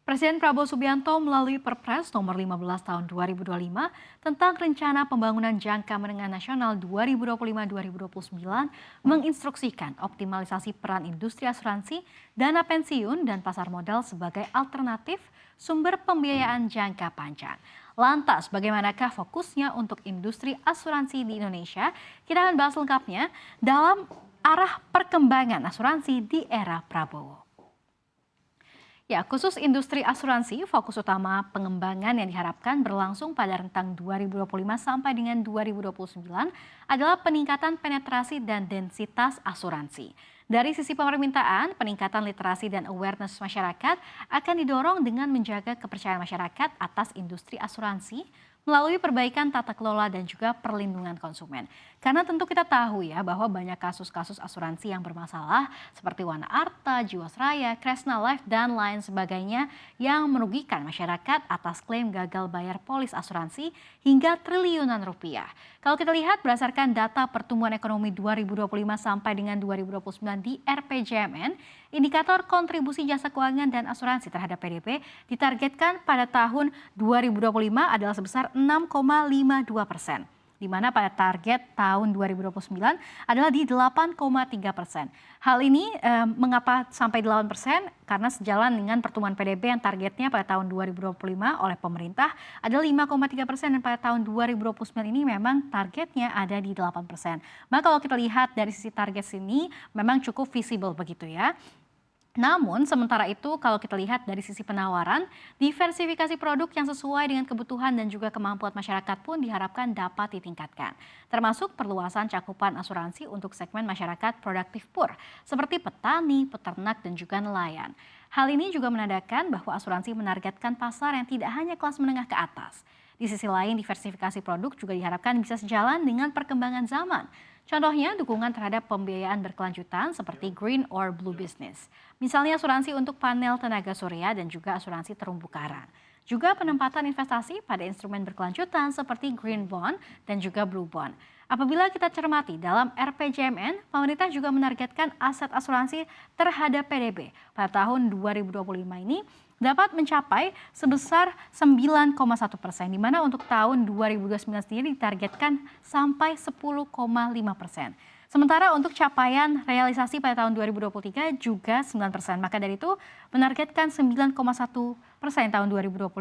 Presiden Prabowo Subianto melalui Perpres nomor 15 tahun 2025 tentang rencana pembangunan jangka menengah nasional 2025-2029 menginstruksikan optimalisasi peran industri asuransi, dana pensiun, dan pasar modal sebagai alternatif sumber pembiayaan jangka panjang. Lantas, bagaimanakah fokusnya untuk industri asuransi di Indonesia? Kita akan bahas lengkapnya dalam arah perkembangan asuransi di era Prabowo. Ya, khusus industri asuransi, fokus utama pengembangan yang diharapkan berlangsung pada rentang 2025 sampai dengan 2029 adalah peningkatan penetrasi dan densitas asuransi. Dari sisi permintaan, peningkatan literasi dan awareness masyarakat akan didorong dengan menjaga kepercayaan masyarakat atas industri asuransi melalui perbaikan tata kelola dan juga perlindungan konsumen. Karena tentu kita tahu ya bahwa banyak kasus-kasus asuransi yang bermasalah seperti Wana Arta, Jiwasraya, Kresna Life, dan lain sebagainya yang merugikan masyarakat atas klaim gagal bayar polis asuransi hingga triliunan rupiah. Kalau kita lihat berdasarkan data pertumbuhan ekonomi 2025 sampai dengan 2029 di RPJMN, indikator kontribusi jasa keuangan dan asuransi terhadap PDB ditargetkan pada tahun 2025 adalah sebesar 6,52%, di mana pada target tahun 2029 adalah di 8,3%. Hal ini mengapa sampai 8%? Karena sejalan dengan pertumbuhan PDB yang targetnya pada tahun 2025 oleh pemerintah adalah 5,3% dan pada tahun 2029 ini memang targetnya ada di 8%. Maka kalau kita lihat dari sisi target sini memang cukup visible begitu ya. Namun, sementara itu kalau kita lihat dari sisi penawaran, diversifikasi produk yang sesuai dengan kebutuhan dan juga kemampuan masyarakat pun diharapkan dapat ditingkatkan. Termasuk perluasan cakupan asuransi untuk segmen masyarakat produktif pur, seperti petani, peternak, dan juga nelayan. Hal ini juga menandakan bahwa asuransi menargetkan pasar yang tidak hanya kelas menengah ke atas. Di sisi lain, diversifikasi produk juga diharapkan bisa sejalan dengan perkembangan zaman. Contohnya, dukungan terhadap pembiayaan berkelanjutan seperti green or blue business. Misalnya asuransi untuk panel tenaga surya dan juga asuransi terumbu karang. Juga penempatan investasi pada instrumen berkelanjutan seperti green bond dan juga blue bond. Apabila kita cermati dalam RPJMN, pemerintah juga menargetkan aset asuransi terhadap PDB pada tahun 2025 ini dapat mencapai sebesar 9,1%, di mana untuk tahun 2029 sendiri ditargetkan sampai 10,5%. Sementara untuk capaian realisasi pada tahun 2023 juga 9%. Maka dari itu menargetkan 9,1% tahun 2025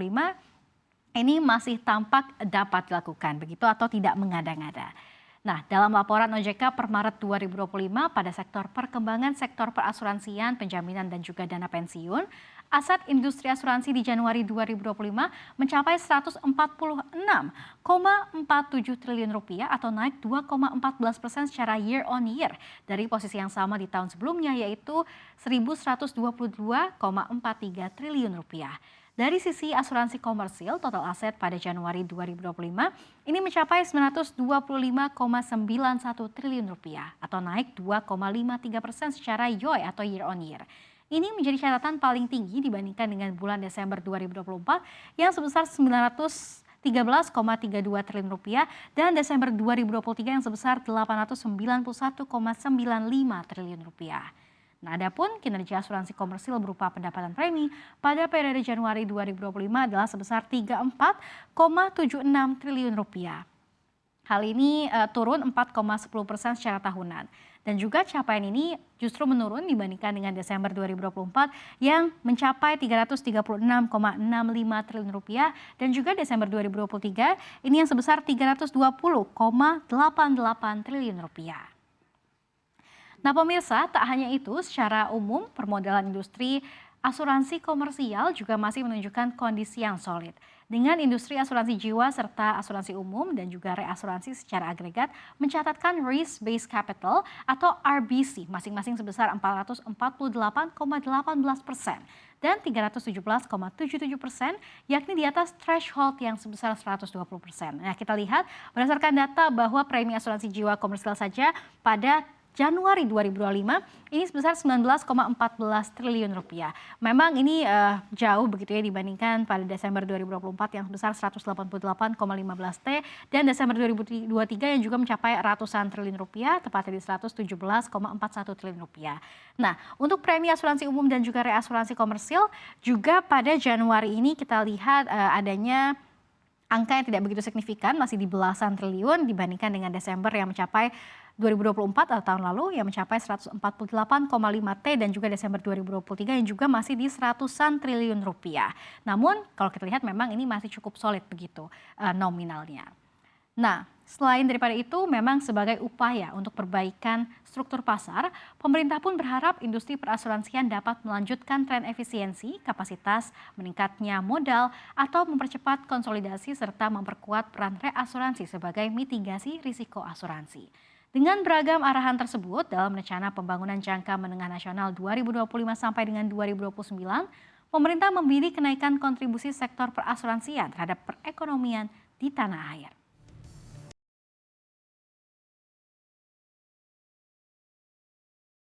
ini masih tampak dapat dilakukan begitu atau tidak mengada-ngada. Nah, dalam laporan OJK per Maret 2025 pada sektor perkembangan sektor perasuransian, penjaminan dan juga dana pensiun, aset industri asuransi di Januari 2025 mencapai 146,47 triliun rupiah atau naik 2,14% secara year on year dari posisi yang sama di tahun sebelumnya yaitu 1.122,43 triliun rupiah. Dari sisi asuransi komersil, total aset pada Januari 2025 ini mencapai 925,91 triliun rupiah atau naik 2,53% secara YoY atau year on year. Ini menjadi catatan paling tinggi dibandingkan dengan bulan Desember 2024 yang sebesar 913,32 triliun rupiah dan Desember 2023 yang sebesar 891,95 triliun rupiah. Nah, adapun kinerja asuransi komersil berupa pendapatan premi pada periode Januari 2025 adalah sebesar 34,76 triliun rupiah. Hal ini turun 4,10% secara tahunan. Dan juga capaian ini justru menurun dibandingkan dengan Desember 2024 yang mencapai 336,65 triliun rupiah dan juga Desember 2023 ini yang sebesar 320,88 triliun rupiah. Nah pemirsa, tak hanya itu, secara umum permodalan industri asuransi komersial juga masih menunjukkan kondisi yang solid. Dengan industri asuransi jiwa serta asuransi umum dan juga reasuransi secara agregat mencatatkan risk-based capital atau RBC masing-masing sebesar 448,18% dan 317,77%, yakni di atas threshold yang sebesar 120%. Nah kita lihat berdasarkan data bahwa premi asuransi jiwa komersial saja pada Januari 2025 ini sebesar 19,14 triliun rupiah. Memang ini jauh begitu ya dibandingkan pada Desember 2024 yang sebesar 188,15 T dan Desember 2023 yang juga mencapai ratusan triliun rupiah, tepatnya di 117,41 triliun rupiah. Nah, untuk premi asuransi umum dan juga reasuransi komersil juga pada Januari ini kita lihat adanya angka yang tidak begitu signifikan, masih di belasan triliun dibandingkan dengan Desember yang mencapai 2024 atau tahun lalu yang mencapai 148,5 T dan juga Desember 2023 yang juga masih di seratusan triliun rupiah. Namun kalau kita lihat memang ini masih cukup solid begitu nominalnya. Nah, selain daripada itu memang sebagai upaya untuk perbaikan struktur pasar, pemerintah pun berharap industri perasuransian dapat melanjutkan tren efisiensi, kapasitas, meningkatnya modal, atau mempercepat konsolidasi serta memperkuat peran reasuransi sebagai mitigasi risiko asuransi. Dengan beragam arahan tersebut dalam rencana pembangunan jangka menengah nasional 2025 sampai dengan 2029, pemerintah membidik kenaikan kontribusi sektor perasuransian terhadap perekonomian di tanah air.